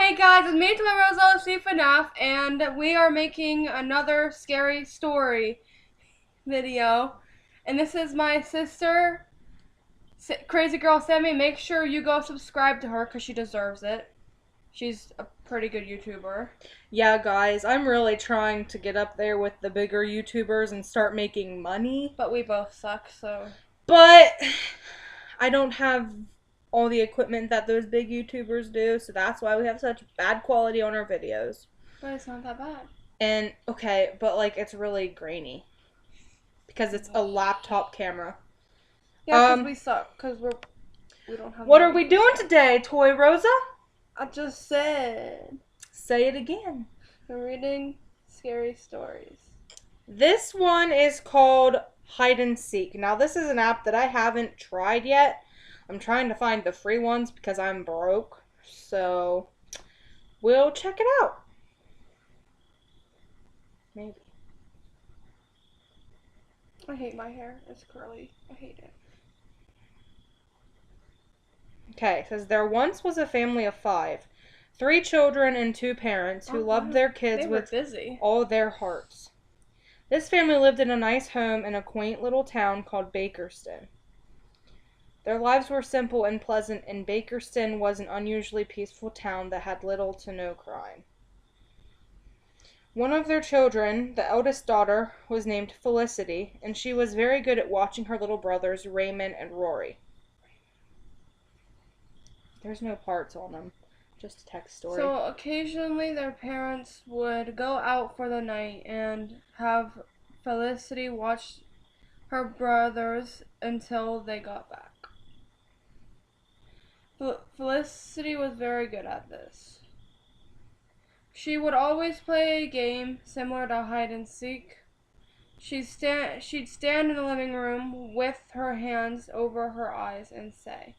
Hey guys, it's me, my Rosa, FNAF, and we are making another scary story video. And this is my sister, Crazy Girl Sammy. Make sure you go subscribe to her because she deserves it. She's a pretty good YouTuber. Yeah, guys, I'm really trying to get up there with the bigger YouTubers and start making money. But we both suck, so. But I don't have all the equipment that those big YouTubers do, so that's why we have such bad quality on our videos. But it's not that bad. And, okay, but like it's really grainy. Because it's a laptop camera. Yeah, because we suck, because we don't have What are we doing today, Toy Rosa? I just said. Say it again. We're reading scary stories. This one is called Hide and Seek. Now, this is an app that I haven't tried yet. I'm trying to find the free ones because I'm broke. So, we'll check it out. Maybe. I hate my hair. It's curly. I hate it. Okay, it says there once was a family of 5. 3 children and 2 parents who loved their kids with all their hearts. This family lived in a nice home in a quaint little town called Bakerston. Their lives were simple and pleasant, and Bakerston was an unusually peaceful town that had little to no crime. One of their children, the eldest daughter, was named Felicity, and she was very good at watching her little brothers, Raymond and Rory. There's no parts on them, just a text story. So occasionally their parents would go out for the night and have Felicity watch her brothers until they got back. Felicity was very good at this. She would always play a game similar to hide and seek. She'd stand in the living room with her hands over her eyes and say,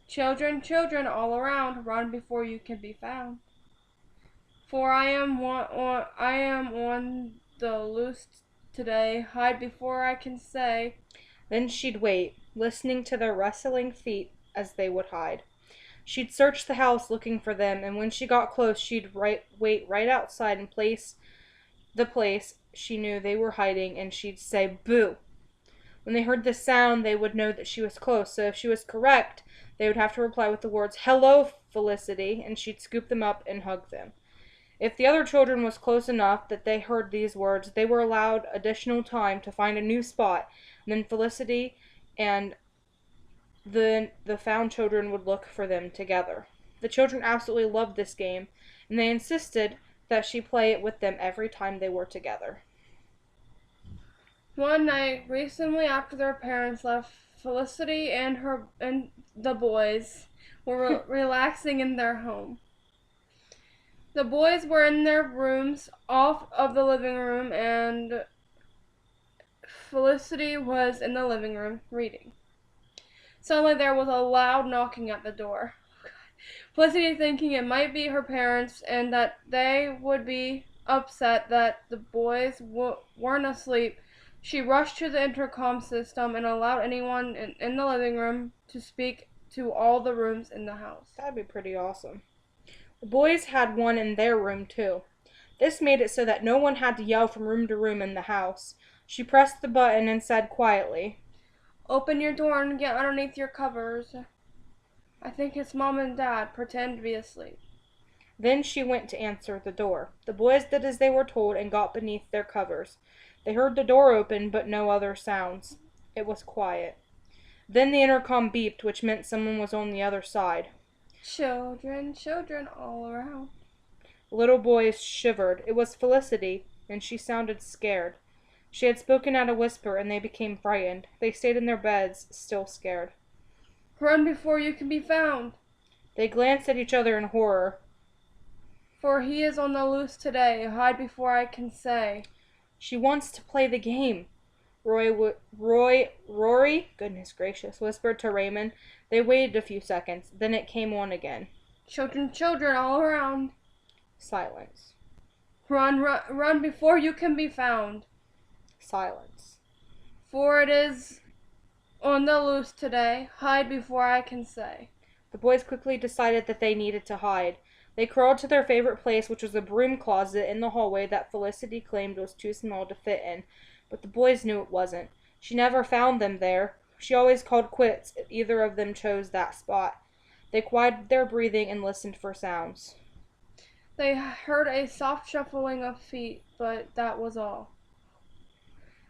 "Children, children all around, run before you can be found. For I am on the loose today, hide before I can say." Then she'd wait, listening to their rustling feet as they would hide. She'd search the house looking for them, and when she got close, she'd wait right outside and the place she knew they were hiding, and she'd say, "Boo." When they heard the sound, they would know that she was close, so if she was correct, they would have to reply with the words, "Hello, Felicity," and she'd scoop them up and hug them. If the other children was close enough that they heard these words, they were allowed additional time to find a new spot, and then Felicity and the found children would look for them together. The children absolutely loved this game, and they insisted that she play it with them every time they were together. One night, recently after their parents left, Felicity and the boys were relaxing in their home. The boys were in their rooms off of the living room, and Felicity was in the living room reading. Suddenly there was a loud knocking at the door. Felicity, thinking it might be her parents and that they would be upset that the boys weren't asleep, she rushed to the intercom system and allowed anyone in the living room to speak to all the rooms in the house. That'd be pretty awesome. The boys had one in their room, too. This made it so that no one had to yell from room to room in the house. She pressed the button and said quietly, "Open your door and get underneath your covers. I think it's Mom and Dad. Pretend to be asleep." Then she went to answer the door. The boys did as they were told and got beneath their covers. They heard the door open, but no other sounds. It was quiet. Then the intercom beeped, which meant someone was on the other side. "Children, children all around." The little boys shivered. It was Felicity, and she sounded scared. She had spoken at a whisper, and they became frightened. They stayed in their beds, still scared. "Run before you can be found. They glanced at each other in horror. For he is on the loose today, hide before I can say." "She wants to play the game," Rory, goodness gracious, whispered to Raymond. They waited a few seconds. Then it came on again. "Children, children all around." Silence. Run, run, run before you can be found. Silence. For it is on the loose today, hide before I can say." The boys quickly decided that they needed to hide. They crawled to their favorite place, which was a broom closet in the hallway that Felicity claimed was too small to fit in, but the boys knew it wasn't. She never found them there. She always called quits if either of them chose that spot. They quieted their breathing and listened for sounds. They heard a soft shuffling of feet, but that was all.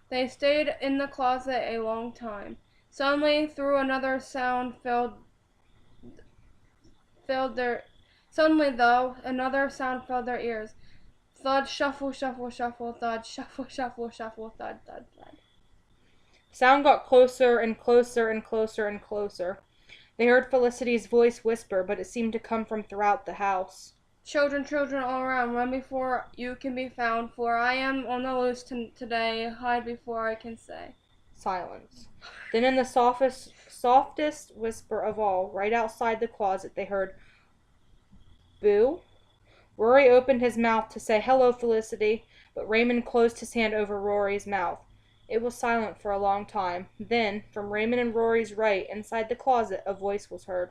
They stayed in the closet a long time. Suddenly, through another sound filled their. Suddenly, though, another sound filled their ears. Thud, shuffle, shuffle, shuffle, thud, shuffle, shuffle, shuffle, thud, thud, thud. The sound got closer and closer and closer and closer. They heard Felicity's voice whisper, but it seemed to come from throughout the house. Children, children all around, run before you can be found, for I am on the loose today. Hide before I can say. Silence. Then in the softest whisper of all, right outside the closet, they heard, "Boo?" Rory opened his mouth to say, "Hello, Felicity," but Raymond closed his hand over Rory's mouth. It was silent for a long time. Then, from Raymond and Rory's right, inside the closet, a voice was heard.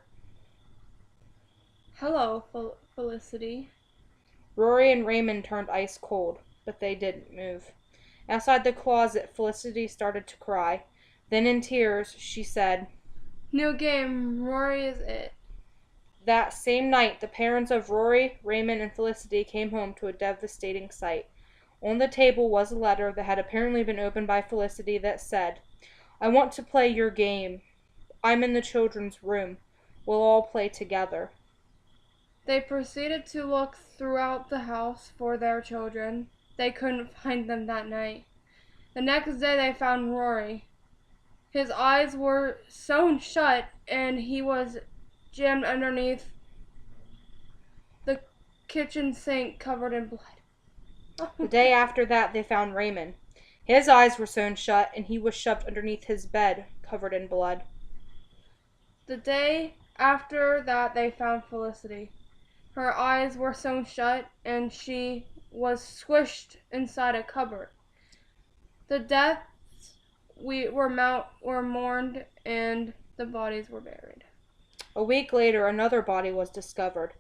Hello, Felicity. Rory and Raymond turned ice cold, but they didn't move. Outside the closet, Felicity started to cry. Then, in tears, she said, New game, Rory is it. That same night, the parents of Rory, Raymond, and Felicity came home to a devastating sight. On the table was a letter that had apparently been opened by Felicity that said, "I want to play your game. I'm in the children's room. We'll all play together." They proceeded to look throughout the house for their children. They couldn't find them that night. The next day they found Rory. His eyes were sewn shut and he was jammed underneath the kitchen sink covered in blood. The day after that, they found Raymond. His eyes were sewn shut and he was shoved underneath his bed, covered in blood. The day after that they found Felicity. Her eyes were sewn shut and she was squished inside a cupboard. The deaths were mourned and the bodies were buried. A week later, another body was discovered.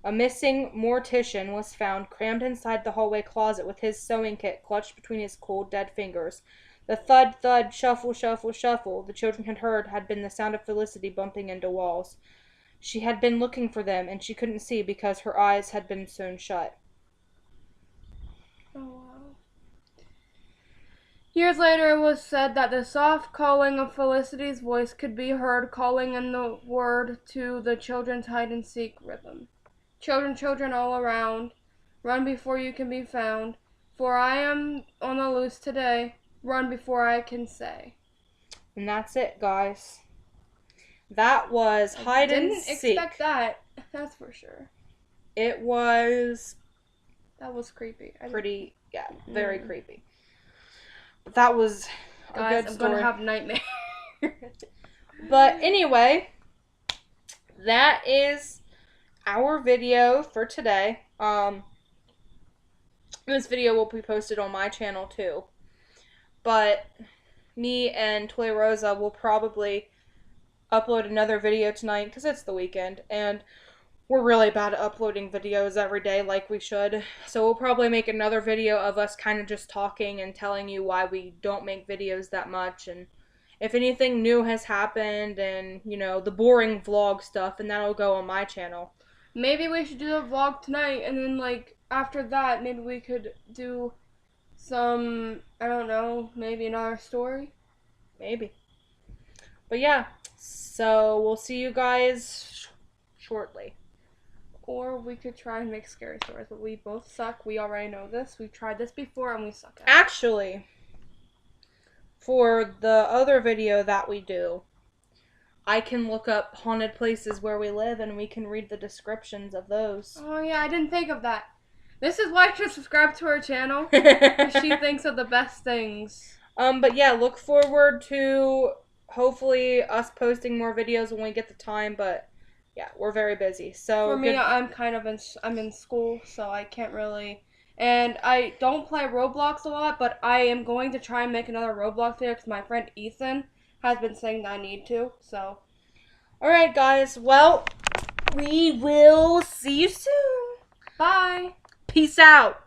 A missing mortician was found crammed inside the hallway closet with his sewing kit clutched between his cold, dead fingers. The thud, thud, shuffle, shuffle, shuffle the children had heard had been the sound of Felicity bumping into walls. She had been looking for them, and she couldn't see because her eyes had been sewn shut. Oh, wow. Years later, it was said that the soft calling of Felicity's voice could be heard calling in the word to the children's hide-and-seek rhythm. Children, children all around, run before you can be found, for I am on the loose today. Run before I can say. And that's it, guys. That was hide and seek. Didn't expect that. That's for sure. It was That was creepy. pretty, very creepy. But that was a Guys, good I'm story. gonna have nightmares. But anyway, that is our video for today. This video will be posted on my channel too. But me and Toy Rosa will probably upload another video tonight because it's the weekend and we're really bad at uploading videos every day like we should. So we'll probably make another video of us kind of just talking and telling you why we don't make videos that much, and if anything new has happened, and you know, the boring vlog stuff, and that'll go on my channel. Maybe we should do a vlog tonight, and then like after that maybe we could do some, I don't know, maybe another story. Maybe. But yeah, so we'll see you guys shortly. Or we could try and make scary stories, but we both suck. We already know this. We've tried this before and we suck at it. Actually, for the other video that we do, I can look up haunted places where we live and we can read the descriptions of those. Oh yeah, I didn't think of that. This is why you should subscribe to her channel. She thinks of the best things. But yeah, look forward to hopefully us posting more videos when we get the time, but yeah, we're very busy. So for me, I'm in school, so I can't really, and I don't play Roblox a lot, but I am going to try and make another Roblox video because my friend Ethan has been saying that I need to, so. Alright guys, well, We will see you soon. Bye. Peace out.